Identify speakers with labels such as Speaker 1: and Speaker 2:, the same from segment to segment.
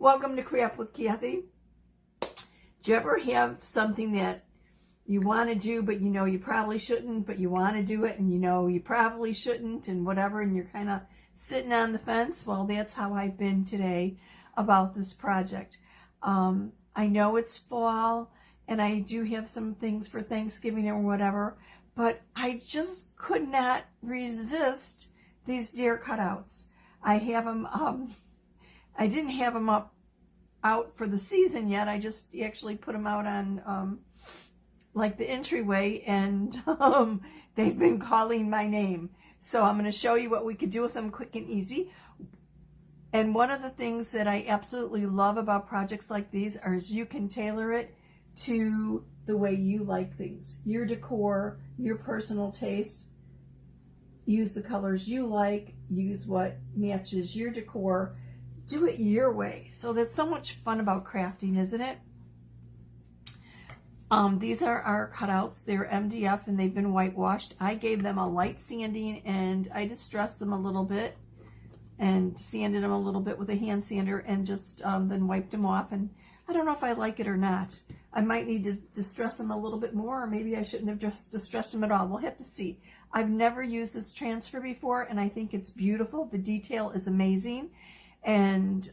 Speaker 1: Welcome to Craft with Kathie. Do you ever have something that you want to do, but you know you probably shouldn't, but you want to do it, and you know you probably shouldn't, and whatever, and you're kind of sitting on the fence? Well, that's how I've been today about this project. I know it's fall, and I do have some things for Thanksgiving or whatever, but I just could not resist these deer cutouts. I have them, I didn't have them out for the season yet. I just actually put them out on like the entryway, and they've been calling my name. So I'm going to show you what we could do with them quick and easy. And one of the things that I absolutely love about projects like these is you can tailor it to the way you like things, your decor, your personal taste. Use the colors you like, use what matches your decor, do it your way. So that's so much fun about crafting, isn't it? These are our cutouts. They're MDF and they've been whitewashed. I gave them a light sanding and I distressed them a little bit and sanded them a little bit with a hand sander and just then wiped them off. And I don't know if I like it or not. I might need to distress them a little bit more, or maybe I shouldn't have just distressed them at all. We'll have to see. I've never used this transfer before, and I think it's beautiful. The detail is amazing, and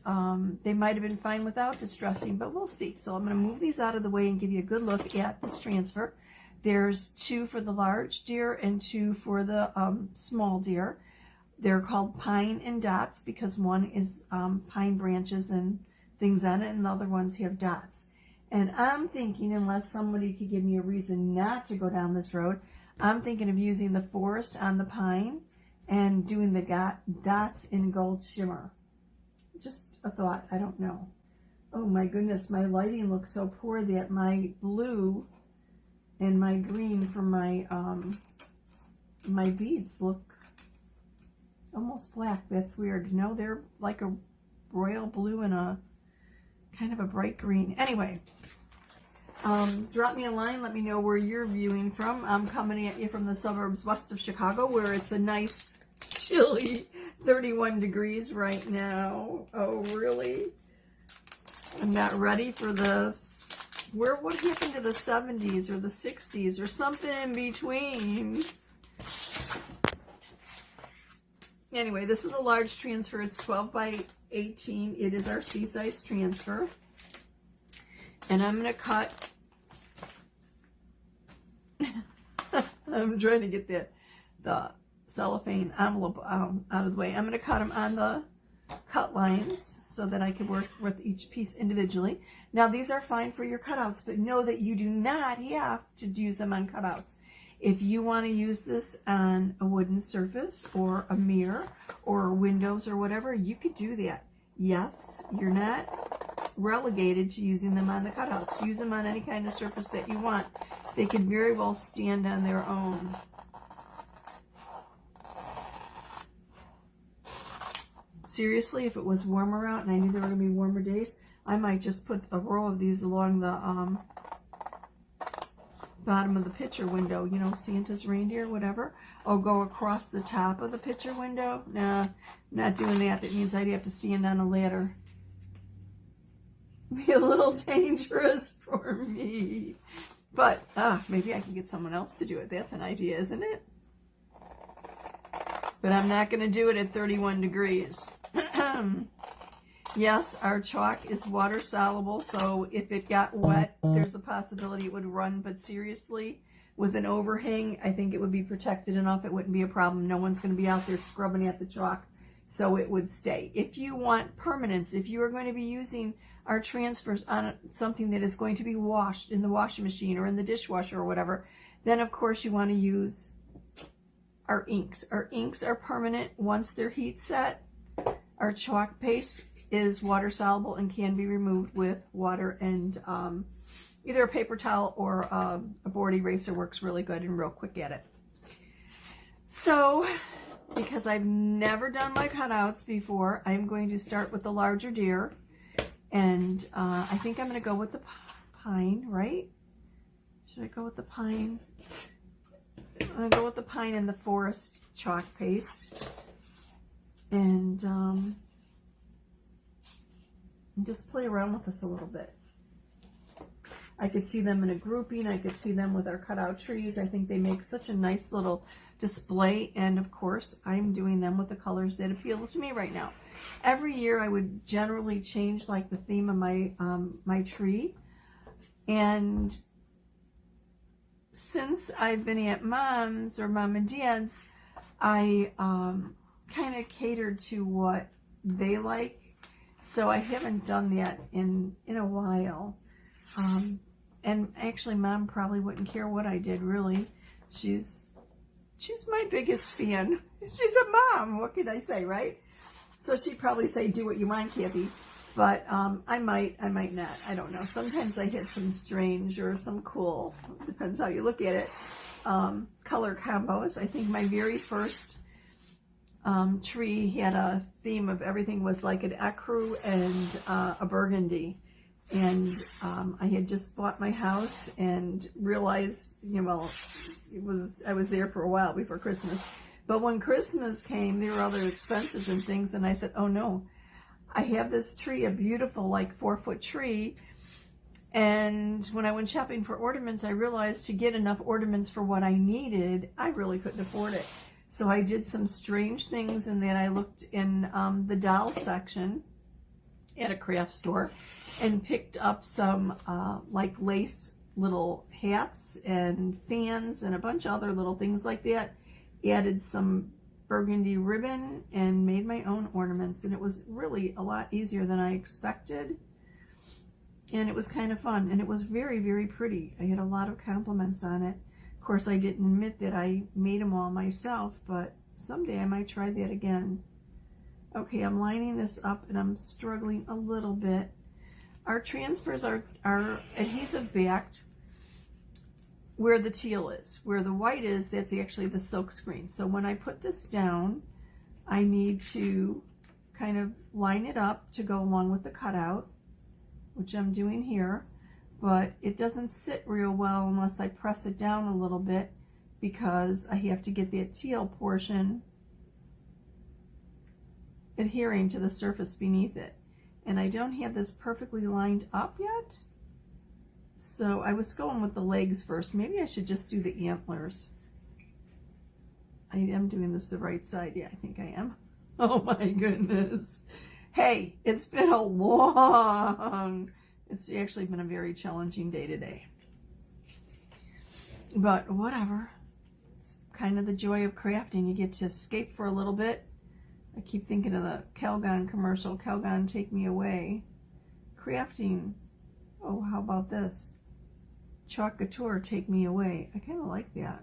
Speaker 1: they might have been fine without distressing, but we'll see. So I'm going to move these out of the way and give you a good look at this transfer. There's 2 for the large deer and 2 for the small deer. They're called pine and dots because one is pine branches and things on it, and the other ones have dots. And I'm thinking, unless somebody could give me a reason not to go down this road, I'm thinking of using the forest on the pine and doing the dots in gold shimmer. Just a thought, I don't know. Oh my goodness, my lighting looks so poor that my blue and my green for my my beads look almost black. That's weird. No, they're like a royal blue and a kind of a bright green. Anyway, drop me a line. Let me know where you're viewing from. I'm coming at you from the suburbs west of Chicago, where it's a nice, chilly 31 degrees right now. Oh, really? I'm not ready for this. What happened to the 70s or the 60s or something in between? Anyway, this is a large transfer. It's 12 by 18. It is our C-size transfer. And I'm going to cut. I'm trying to get the cellophane envelope out of the way. I'm going to cut them on the cut lines so that I can work with each piece individually. Now, these are fine for your cutouts, but know that you do not have to use them on cutouts. If you want to use this on a wooden surface or a mirror or windows or whatever, you could do that. Yes, you're not relegated to using them on the cutouts. Use them on any kind of surface that you want. They could very well stand on their own. Seriously, if it was warmer out and I knew there were going to be warmer days, I might just put a row of these along the bottom of the picture window, you know, Santa's reindeer, whatever, or go across the top of the picture window. Nah, not doing that. That means I'd have to stand on a ladder. Be a little dangerous for me. But maybe I can get someone else to do it. That's an idea, isn't it? But I'm not going to do it at 31 degrees. Yes, our chalk is water soluble, so if it got wet, there's a possibility it would run. But seriously, with an overhang, I think it would be protected enough. It wouldn't be a problem. No one's going to be out there scrubbing at the chalk, so it would stay. If you want permanence, if you are going to be using our transfers on something that is going to be washed in the washing machine or in the dishwasher or whatever, then of course you want to use our inks. Our inks are permanent once they're heat set. Our chalk paste is water soluble and can be removed with water, and either a paper towel or a board eraser works really good and real quick at it. So, because I've never done my cutouts before, I'm going to start with the larger deer, and I think I'm going to go with the pine, right? Should I go with the pine? I'm going to go with the pine and the forest chalk paste. And and just play around with this a little bit. I could see them in a grouping. I could see them with our cutout trees. I think they make such a nice little display. And of course, I'm doing them with the colors that appeal to me right now. Every year I would generally change like the theme of my my tree. And since I've been at mom's or mom and dad's, I kind of catered to what they like. So I haven't done that in a while. And actually, Mom probably wouldn't care what I did, really. She's my biggest fan. She's a mom. What can I say, right? So she'd probably say, do what you want, Kathie. But I might not. I don't know. Sometimes I hit some strange or some cool. Depends how you look at it. Color combos. I think my very first tree had a theme of everything was like an ecru and a burgundy. And I had just bought my house and realized, you know, well, I was there for a while before Christmas. But when Christmas came, there were other expenses and things, and I said, oh no, I have this tree, a beautiful like 4-foot tree. And when I went shopping for ornaments, I realized to get enough ornaments for what I needed, I really couldn't afford it. So I did some strange things, and then I looked in the doll section at a craft store and picked up some like lace little hats and fans and a bunch of other little things like that. Added some burgundy ribbon and made my own ornaments, and it was really a lot easier than I expected, and it was kind of fun, and it was very, very pretty. I had a lot of compliments on it. Of course, I didn't admit that I made them all myself, but someday I might try that again. Okay, I'm lining this up and I'm struggling a little bit. Our transfers are adhesive backed where the teal is. Where the white is, that's actually the silk screen. So when I put this down, I need to kind of line it up to go along with the cutout, which I'm doing here. But it doesn't sit real well unless I press it down a little bit, because I have to get that teal portion adhering to the surface beneath it. And I don't have this perfectly lined up yet. So I was going with the legs first. Maybe I should just do the antlers. I am doing this the right side. Yeah, I think I am. Oh my goodness. Hey, it's been it's actually been a very challenging day today. But whatever. It's kind of the joy of crafting. You get to escape for a little bit. I keep thinking of the Calgon commercial, Calgon, take me away. Crafting, oh, how about this? Chalk Couture, take me away. I kind of like that,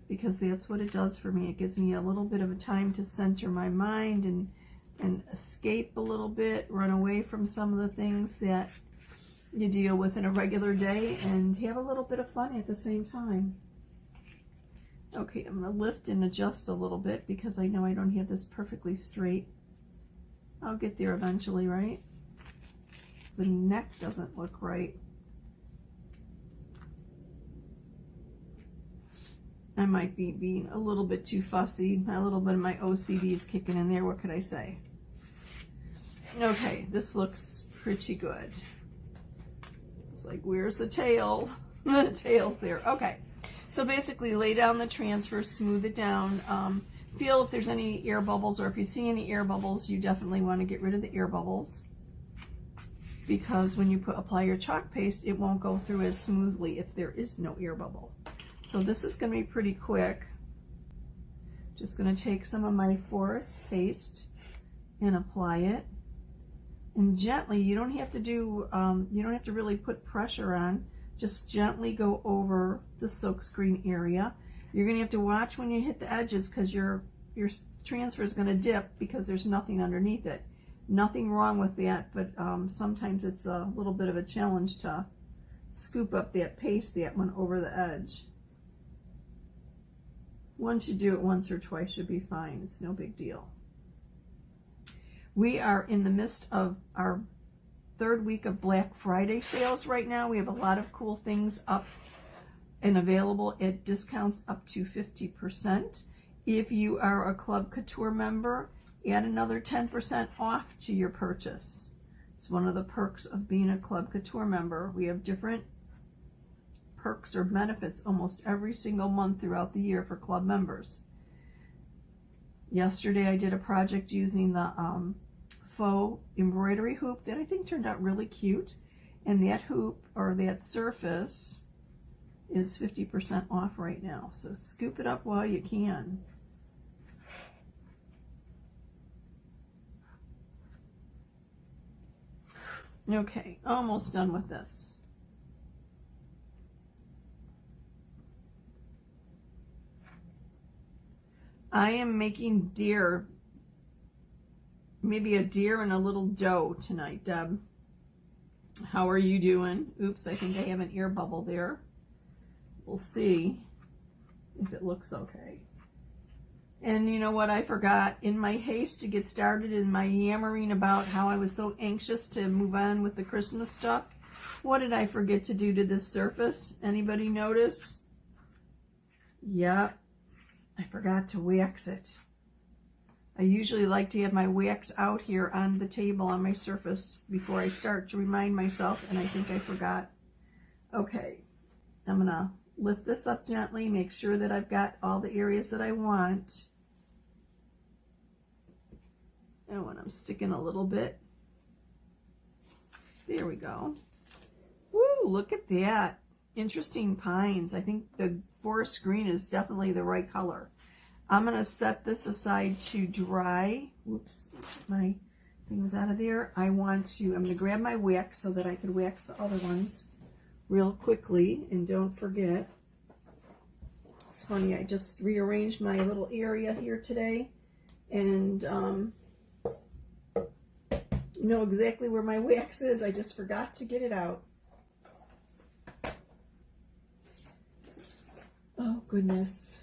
Speaker 1: because that's what it does for me. It gives me a little bit of a time to center my mind and escape a little bit, run away from some of the things that you deal with in a regular day, and have a little bit of fun at the same time. Okay, I'm going to lift and adjust a little bit because I know I don't have this perfectly straight. I'll get there eventually, right? The neck doesn't look right. I might be being a little bit too fussy. A little bit of my OCD is kicking in there. What could I say? Okay, this looks pretty good. It's like, where's the tail? The tail's there. Okay. So basically, lay down the transfer, smooth it down, feel if there's any air bubbles, or if you see any air bubbles, you definitely want to get rid of the air bubbles, because when you apply your chalk paste, it won't go through as smoothly if there is no air bubble. So this is going to be pretty quick. Just going to take some of my forest paste and apply it, and gently. You don't have to do, you don't have to really put pressure on. Just gently go over the silk screen area. You're going to have to watch when you hit the edges, because your transfer is going to dip because there's nothing underneath it. Nothing wrong with that, but sometimes it's a little bit of a challenge to scoop up that paste that went over the edge. Once you do it once or twice, you'll be fine. It's no big deal. We are in the midst of our third week of Black Friday sales right now. We have a lot of cool things up and available at discounts up to 50%. If you are a Club Couture member, add another 10% off to your purchase. It's one of the perks of being a Club Couture member. We have different perks or benefits almost every single month throughout the year for club members. Yesterday I did a project using the faux embroidery hoop that I think turned out really cute, and that hoop or that surface is 50% off right now, so scoop it up while you can. Okay, almost done with this. I am making deer, maybe a deer and a little doe tonight, Deb. How are you doing? Oops, I think I have an ear bubble there. We'll see if it looks okay. And you know what I forgot? In my haste to get started in my yammering about how I was so anxious to move on with the Christmas stuff, what did I forget to do to this surface? Anybody notice? Yep, I forgot to wax it. I usually like to have my wax out here on the table on my surface before I start to remind myself, and I think I forgot. Okay, I'm gonna lift this up gently, make sure that I've got all the areas that I want. And when I'm sticking a little bit, there we go. Woo, look at that. Interesting pines. I think the forest green is definitely the right color. I'm gonna set this aside to dry. Whoops, my things out of there. I'm gonna grab my wax so that I can wax the other ones real quickly, and don't forget, it's funny, I just rearranged my little area here today, and know exactly where my wax is. I just forgot to get it out. Oh goodness.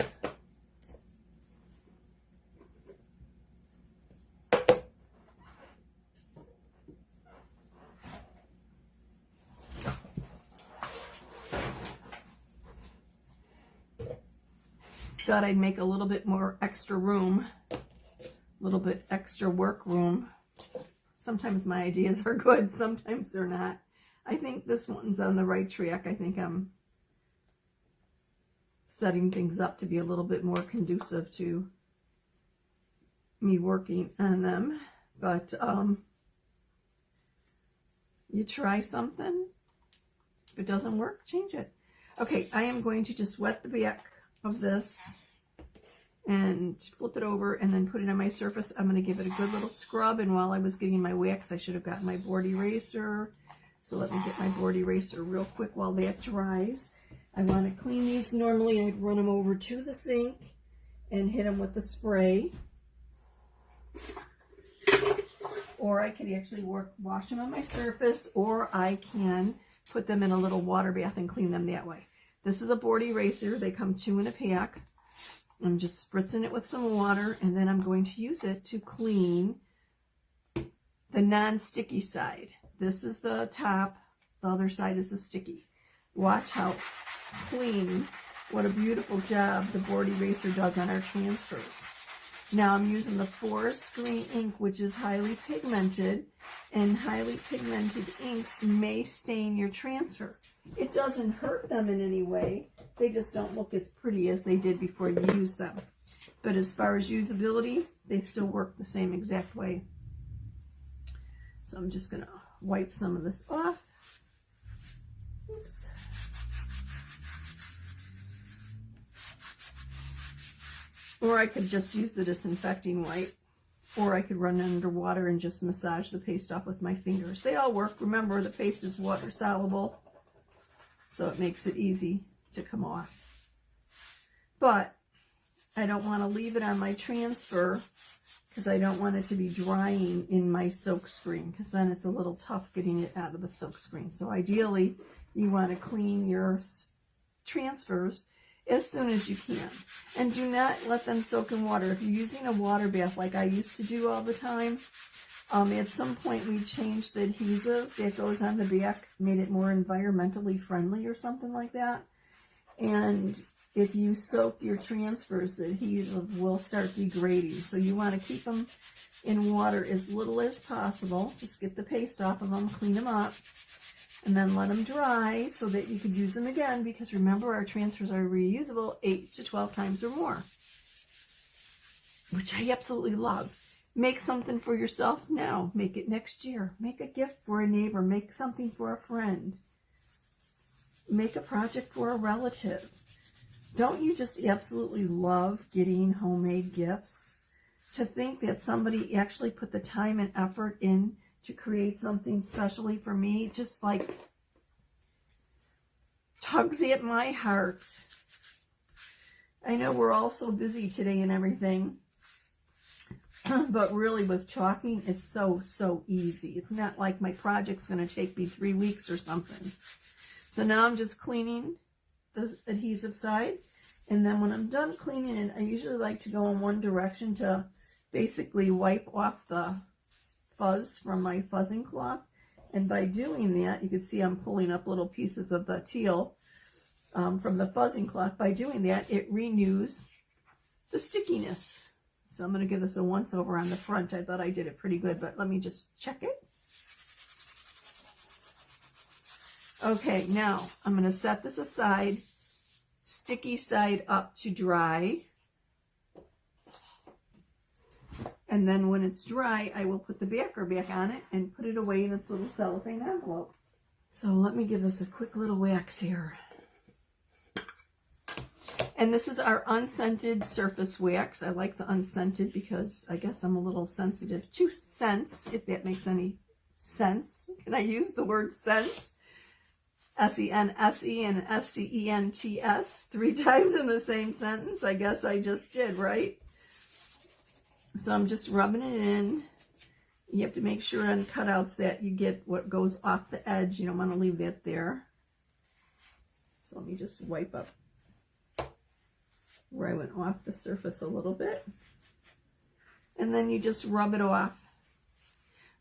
Speaker 1: Thought I'd make a little bit more extra room, a little bit extra work room. Sometimes my ideas are good, sometimes they're not. I think this one's on the right track. I think I'm setting things up to be a little bit more conducive to me working on them. But you try something. If it doesn't work, change it. Okay, I am going to just wet the back of this and flip it over and then put it on my surface. I'm going to give it a good little scrub, and while I was getting my wax, I should have gotten my board eraser. So let me get my board eraser real quick while that dries. I want to clean these. Normally I'd run them over to the sink and hit them with the spray. Or I could actually wash them on my surface, or I can put them in a little water bath and clean them that way. This is a board eraser. They come 2 in a pack. I'm just spritzing it with some water, and then I'm going to use it to clean the non-sticky side. This is the top, the other side is the sticky. Watch how clean, what a beautiful job the board eraser does on our transfers. Now I'm using the forest green ink, which is highly pigmented, and highly pigmented inks may stain your transfer. It doesn't hurt them in any way. They just don't look as pretty as they did before you use them. But as far as usability, they still work the same exact way. So I'm just gonna wipe some of this off. Oops. Or I could just use the disinfecting wipe, or I could run it under water and just massage the paste off with my fingers. They all work. Remember, the paste is water soluble, so it makes it easy to come off. But I don't want to leave it on my transfer because I don't want it to be drying in my silk screen, because then it's a little tough getting it out of the silk screen. So ideally, you want to clean your transfers as soon as you can. And do not let them soak in water. If you're using a water bath like I used to do all the time, at some point we changed the adhesive that goes on the back, made it more environmentally friendly or something like that. And if you soak your transfers, the adhesive will start degrading. So you want to keep them in water as little as possible. Just get the paste off of them, clean them up, and then let them dry so that you could use them again, because remember, our transfers are reusable 8 to 12 times or more, which I absolutely love. Make something for yourself now. Make it next year. Make a gift for a neighbor. Make something for a friend. Make a project for a relative. Don't you just absolutely love getting homemade gifts? To think that somebody actually put the time and effort in to create something specially for me, just like tugs at my heart. I know we're all so busy today and everything, but really with chalking, it's so easy. It's not like my project's going to take me 3 weeks or something. So now I'm just cleaning the adhesive side, and then when I'm done cleaning it, I usually like to go in one direction to basically wipe off the fuzz from my fuzzing cloth. And by doing that, you can see I'm pulling up little pieces of the teal from the fuzzing cloth. By doing that, it renews the stickiness. So I'm going to give this a once over on the front. I thought I did it pretty good, but let me just check it. Okay, now I'm going to set this aside, sticky side up to dry. And then when it's dry, I will put the backer back on it and put it away in its little cellophane envelope. So let me give this a quick little wax here. And this is our unscented surface wax. I like the unscented because I guess I'm a little sensitive to scents, if that makes any sense. Can I use the word sense? S-E-N-S-E and S-C-E-N-T-S 3 times in the same sentence. I guess I just did, right? So I'm just rubbing it in. You have to make sure on cutouts that you get what goes off the edge. You don't want to leave that there. So let me just wipe up where I went off the surface a little bit. And then you just rub it off.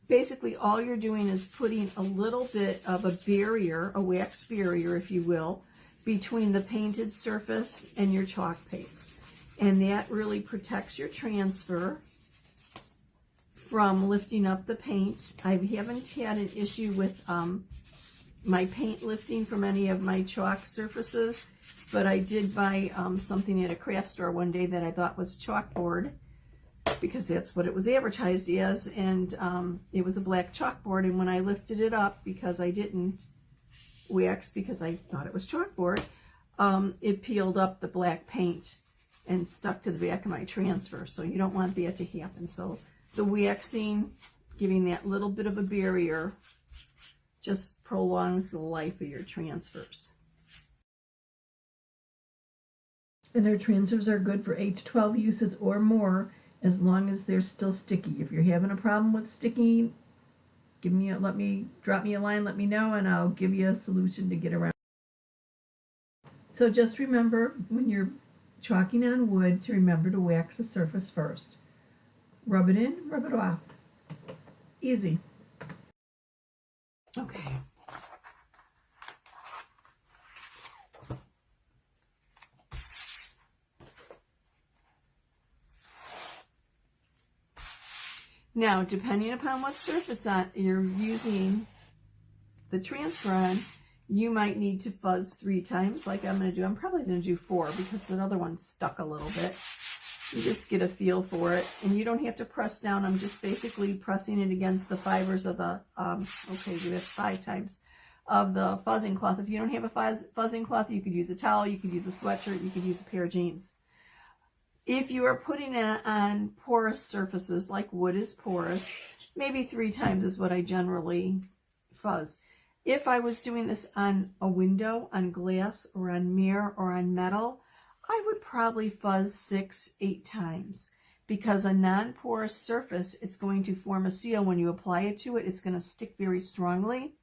Speaker 1: Basically, all you're doing is putting a little bit of a barrier, a wax barrier, if you will, between the painted surface and your chalk paste. And that really protects your transfer from lifting up the paint. I haven't had an issue with my paint lifting from any of my chalk surfaces, but I did buy something at a craft store one day that I thought was chalkboard, because that's what it was advertised as, and it was a black chalkboard, and when I lifted it up, because I didn't wax because I thought it was chalkboard, it peeled up the black paint and stuck to the back of my transfer. So you don't want that to happen. So the waxing, giving that little bit of a barrier, just prolongs the life of your transfers. And our transfers are good for 8 to 12 uses or more, as long as they're still sticky. If you're having a problem with sticking, drop me a line, let me know, and I'll give you a solution to get around. So just remember, when you're chalking on wood, to remember to wax the surface first. Rub it in, rub it off. Easy. Okay. Now, depending upon what surface you're using the transfer on, you might need to fuzz 3 times like I'm going to do. I'm probably going to do 4 because the other one stuck a little bit. You just get a feel for it. And you don't have to press down. I'm just basically pressing it against the fibers of the, okay, do this 5 times, of the fuzzing cloth. If you don't have a fuzzing cloth, you could use a towel, you could use a sweatshirt, you could use a pair of jeans. If you are putting it on porous surfaces, like wood is porous, maybe 3 times is what I generally fuzz. If I was doing this on a window, on glass, or on mirror, or on metal, I would probably fuzz 6, 8 times. Because a non-porous surface, it's going to form a seal. When you apply it to it, it's going to stick very strongly,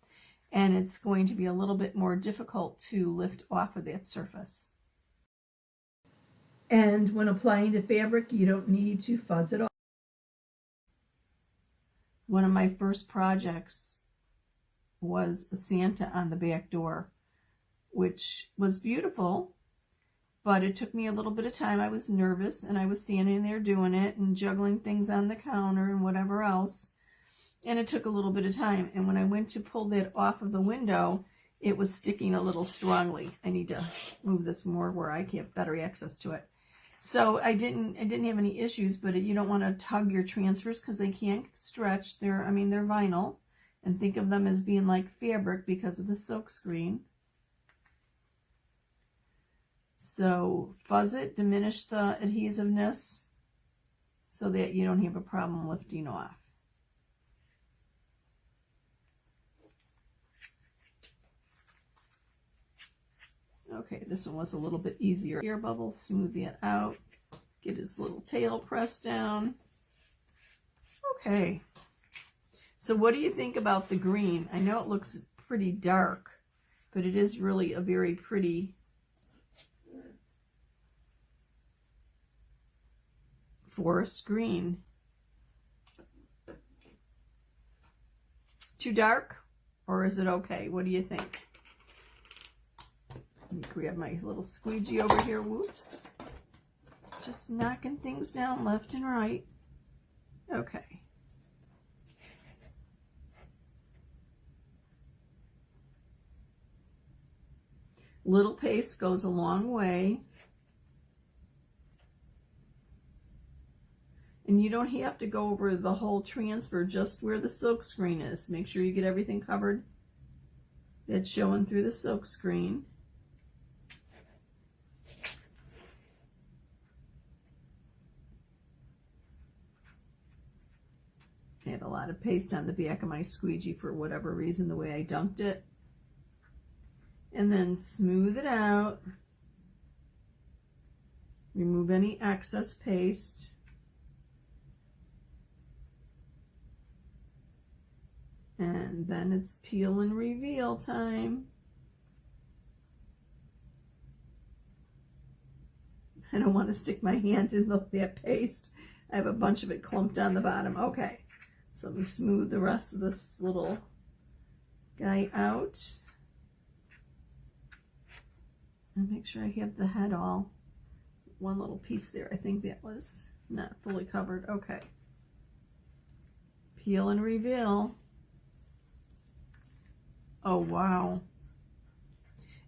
Speaker 1: and it's going to be a little bit more difficult to lift off of that surface. And when applying to fabric, you don't need to fuzz it off. One of my first projects was a Santa on the back door, which was beautiful. but it took me a little bit of time. I was nervous, and I was standing there doing it and juggling things on the counter and whatever else. And it took a little bit of time. And when I went to pull that off of the window, it was sticking a little strongly. I need to move this more where I can have better access to it. So I didn't have any issues, but you don't want to tug your transfers because they can't stretch. They're vinyl, and think of them as being like fabric because of the silk screen. So fuzz it, diminish the adhesiveness so that you don't have a problem lifting off. Okay, this one was a little bit easier. Air bubble, smooth it out. Get his little tail pressed down. Okay. So what do you think about the green? I know it looks pretty dark, but it is really a very pretty forest green. Too dark, or is it okay? What do you think? Let me grab my little squeegee over here. Whoops. Just knocking things down left and right. Okay. Little paste goes a long way. And you don't have to go over the whole transfer, just where the silk screen is. Make sure you get everything covered that's showing through the silk screen. I had a lot of paste on the back of my squeegee for whatever reason, the way I dunked it. And then smooth it out. Remove any excess paste. And then it's peel and reveal time. I don't want to stick my hand in that paste. I have a bunch of it clumped on the bottom. Okay, so let me smooth the rest of this little guy out. And make sure I have the head all. One little piece there. I think that was not fully covered. Okay. Peel and reveal. Oh, wow.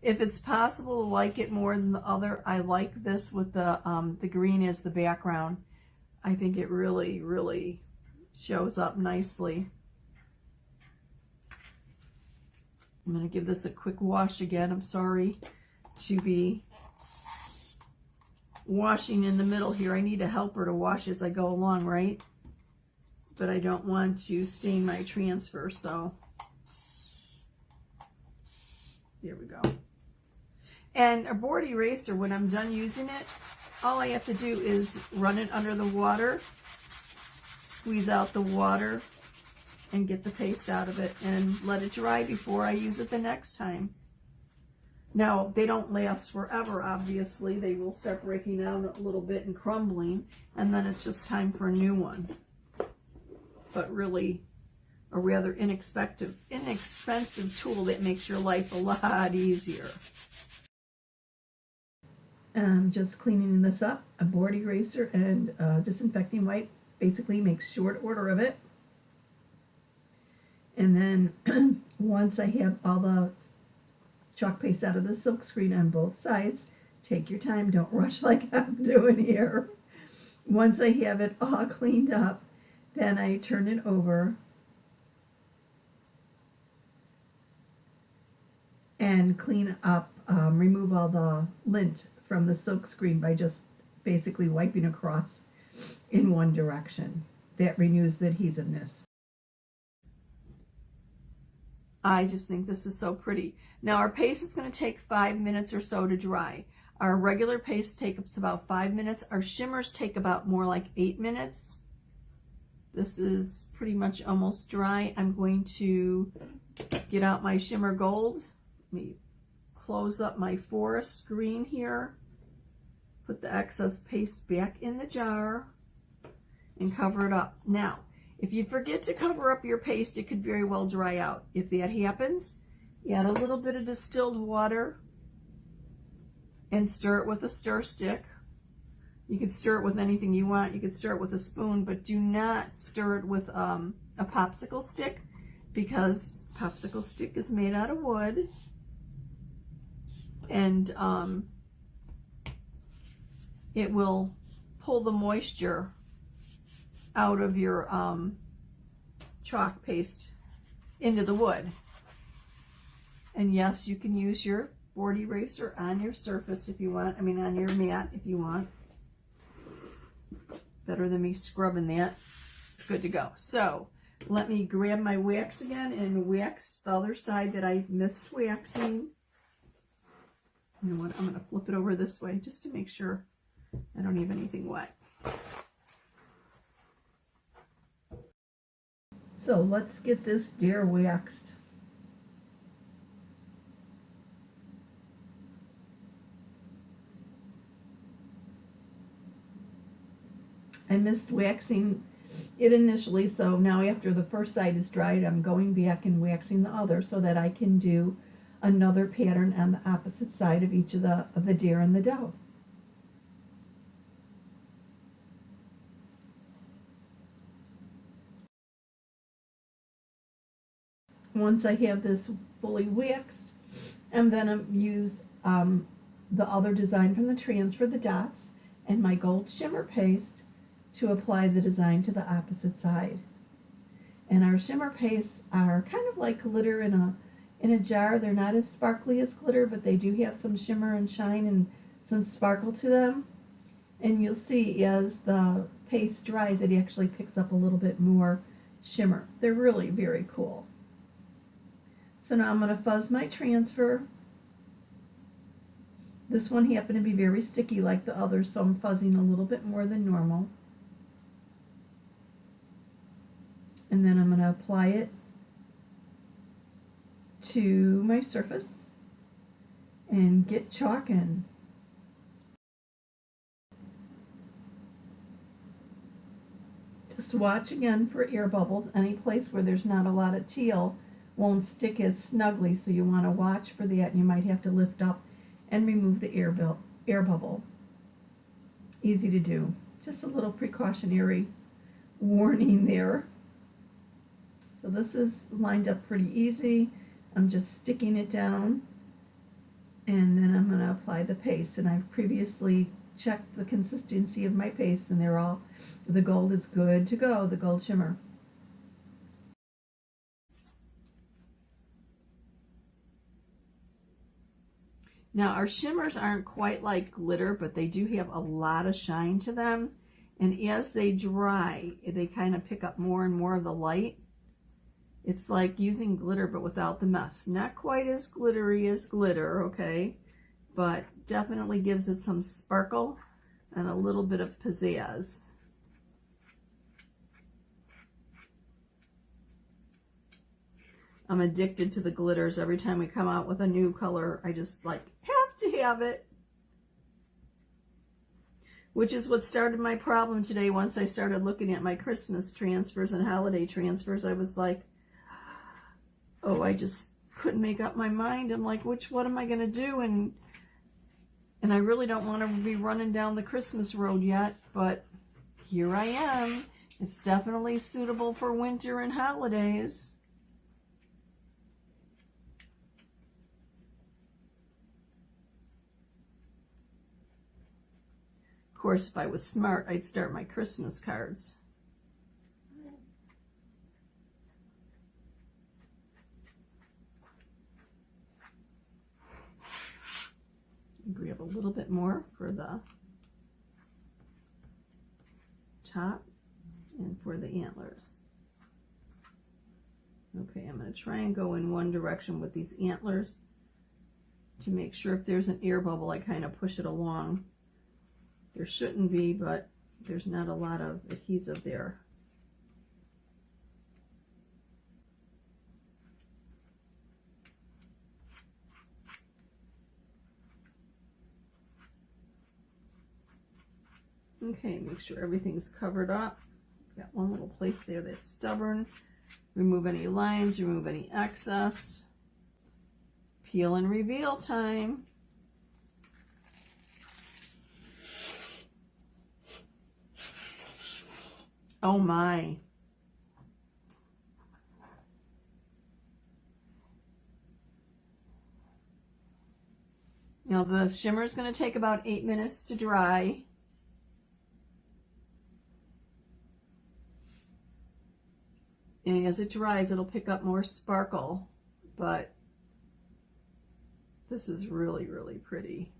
Speaker 1: If it's possible to like it more than the other, I like this with the green as the background. I think it really, really shows up nicely. I'm going to give this a quick wash again. I'm sorry to be washing in the middle here. I need a helper to wash as I go along, right? But I don't want to stain my transfer, so there we go. And a board eraser, when I'm done using it, all I have to do is run it under the water, squeeze out the water, and get the paste out of it, and let it dry before I use it the next time. Now, they don't last forever, obviously. They will start breaking down a little bit and crumbling, and then it's just time for a new one. But really, a rather inexpensive tool that makes your life a lot easier. Just cleaning this up. A board eraser and disinfecting wipe basically makes short order of it. And then once I have all the chalk paste out of the silk screen on both sides, take your time, don't rush like I'm doing here. Once I have it all cleaned up, then I turn it over and clean up, remove all the lint from the silk screen by just basically wiping across in one direction. That renews the adhesiveness. I just think this is so pretty. Now our paste is going to take 5 minutes or so to dry. Our regular paste takes about 5 minutes. Our shimmers take about more like 8 minutes. This is pretty much almost dry. I'm going to get out my shimmer gold. Let me close up my forest green here. Put the excess paste back in the jar and cover it up. Now, if you forget to cover up your paste, it could very well dry out. If that happens, add a little bit of distilled water and stir it with a stir stick. You can stir it with anything you want. You could stir it with a spoon, but do not stir it with a popsicle stick, because popsicle stick is made out of wood, and it will pull the moisture out of your chalk paste into the wood. And yes, you can use your board eraser on your surface if you want. I mean, on your mat if you want. Better than me scrubbing that. It's good to go. So let me grab my wax again and wax the other side that I missed waxing. You know what? I'm going to flip it over this way just to make sure I don't have anything wet. So let's get this deer waxed. I missed waxing it initially, so now after the first side is dried, I'm going back and waxing the other so that I can do another pattern on the opposite side of each of the deer and the doe. Once I have this fully waxed, I'm going to use the other design from the transfer, the dots, and my gold shimmer paste to apply the design to the opposite side. And our shimmer pastes are kind of like glitter in a jar. They're not as sparkly as glitter, but they do have some shimmer and shine and some sparkle to them. And you'll see as the paste dries, it actually picks up a little bit more shimmer. They're really very cool. So now I'm going to fuzz my transfer. This one happened to be very sticky like the others, so I'm fuzzing a little bit more than normal. And then I'm going to apply it to my surface and get chalking. Just watch again for air bubbles. Any place where there's not a lot of teal won't stick as snugly, so you want to watch for that, and you might have to lift up and remove the air bubble. Easy to do. Just a little precautionary warning there. So this is lined up pretty easy. I'm just sticking it down, and then I'm going to apply the paste. And I've previously checked the consistency of my paste, and the gold is good to go, the gold shimmer. Now our shimmers aren't quite like glitter, but they do have a lot of shine to them. And as they dry, they kind of pick up more and more of the light. It's like using glitter but without the mess. Not quite as glittery as glitter, okay? But definitely gives it some sparkle and a little bit of pizzazz. I'm addicted to the glitters. Every time we come out with a new color, I just like have to have it. Which is what started my problem today. Once I started looking at my Christmas transfers and holiday transfers, I was like, oh, I just couldn't make up my mind. I'm like, what am I going to do? And I really don't want to be running down the Christmas road yet, but here I am. It's definitely suitable for winter and holidays. Of course, if I was smart, I'd start my Christmas cards. Grab a little bit more for the top and for the antlers. Okay, I'm going to try and go in one direction with these antlers to make sure if there's an air bubble, I kind of push it along. There shouldn't be, but there's not a lot of adhesive there. Okay, make sure everything's covered up. Got one little place there that's stubborn. Remove any lines, remove any excess. Peel and reveal time. Oh my. Now the shimmer is going to take about 8 minutes to dry. And as it dries, it'll pick up more sparkle, but this is really, really pretty.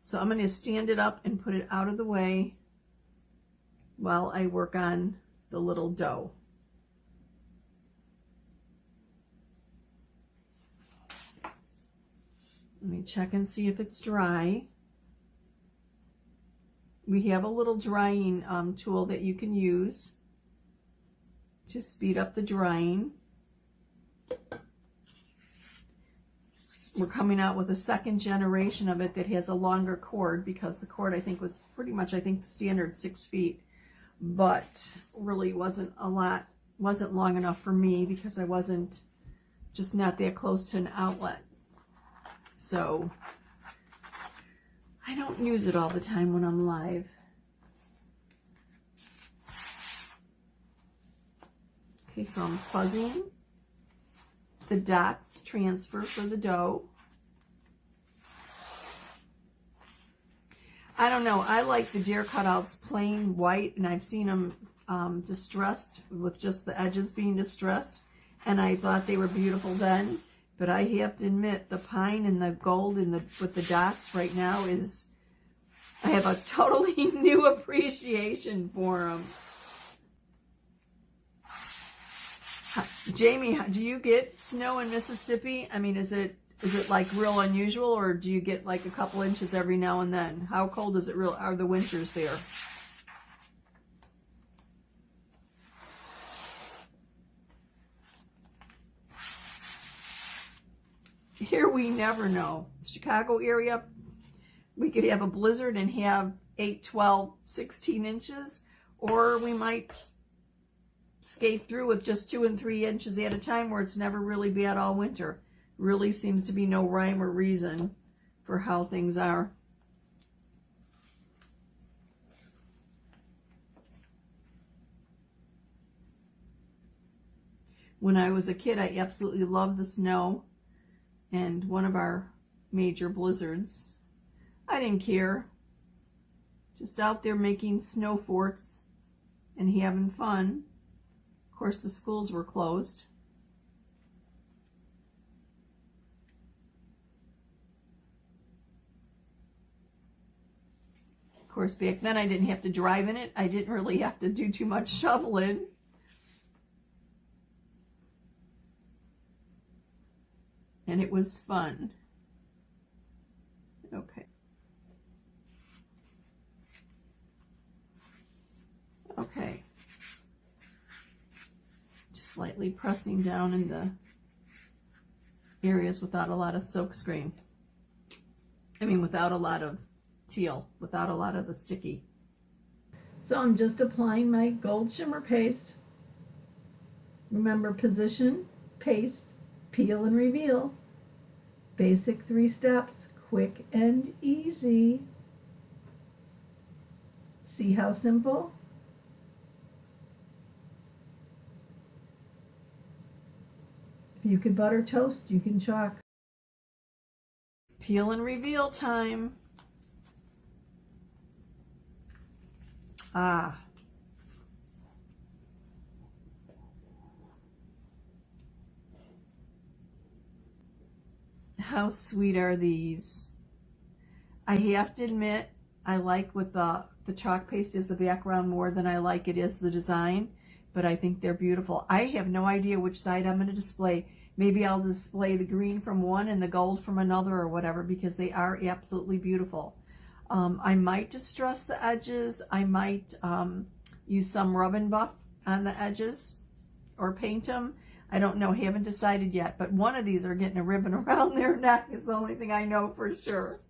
Speaker 1: So I'm going to stand it up and put it out of the way while I work on the little dough. Let me check and see if it's dry. We have a little drying tool that you can use to speed up the drying. We're coming out with a second generation of it that has a longer cord, because the cord I think was pretty much, I think the standard 6 feet, but really wasn't long enough for me because I wasn't just not that close to an outlet. So I don't use it all the time when I'm live. Okay, so I'm fuzzing the dots transfer for the dough. I don't know, I like the Dare cutouts plain white, and I've seen them distressed with just the edges being distressed, and I thought they were beautiful then. But I have to admit, the pine and the gold and with the dots right now is, I have a totally new appreciation for them. Jamie, do you get snow in Mississippi? I mean, is it like real unusual, or do you get like a couple inches every now and then? How cold is it are the winters there? Here we never know. Chicago area, we could have a blizzard and have 8, 12, 16 inches, or we might skate through with just 2 and 3 inches at a time, where it's never really bad all winter. Really seems to be no rhyme or reason for how things are. When I was a kid, I absolutely loved the snow, and one of our major blizzards. I didn't care. Just out there making snow forts and having fun. Of course, the schools were closed. Of course, back then I didn't have to drive in it. I didn't really have to do too much shoveling. And it was fun. Okay. Okay. Just lightly pressing down in the areas without a lot of silk screen. I mean, without a lot of teal, without a lot of the sticky. So I'm just applying my gold shimmer paste. Remember, position, paste, peel and reveal. Basic 3 steps, quick and easy. See how simple? If you could butter toast, you can chalk. Peel and reveal time. Ah. How sweet are these? I have to admit, I like with the chalk paste as the background more than I like it as the design, but I think they're beautiful. I have no idea which side I'm going to display. Maybe I'll display the green from one and the gold from another or whatever, because they are absolutely beautiful. I might distress the edges. I might use some rub and buff on the edges or paint them. I don't know, haven't decided yet, but one of these are getting a ribbon around their neck is the only thing I know for sure.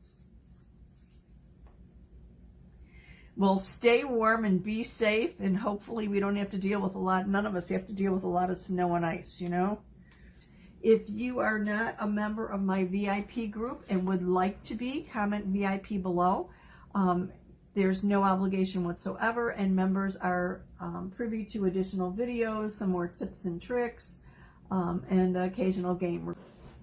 Speaker 1: Well, stay warm and be safe, and hopefully we don't have to deal with none of us have to deal with a lot of snow and ice, you know? If you are not a member of my VIP group and would like to be, comment VIP below. There's no obligation whatsoever, and members are privy to additional videos, some more tips and tricks, and the occasional game.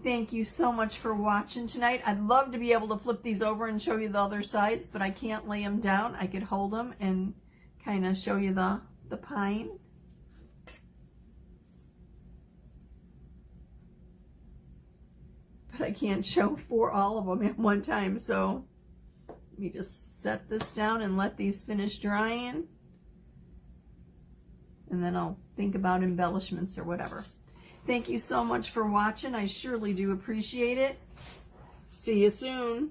Speaker 1: Thank you so much for watching tonight. I'd love to be able to flip these over and show you the other sides, but I can't lay them down. I could hold them and kind of show you the pine. But I can't show all of them at one time, so let me just set this down and let these finish drying. And then I'll think about embellishments or whatever. Thank you so much for watching. I surely do appreciate it. See you soon.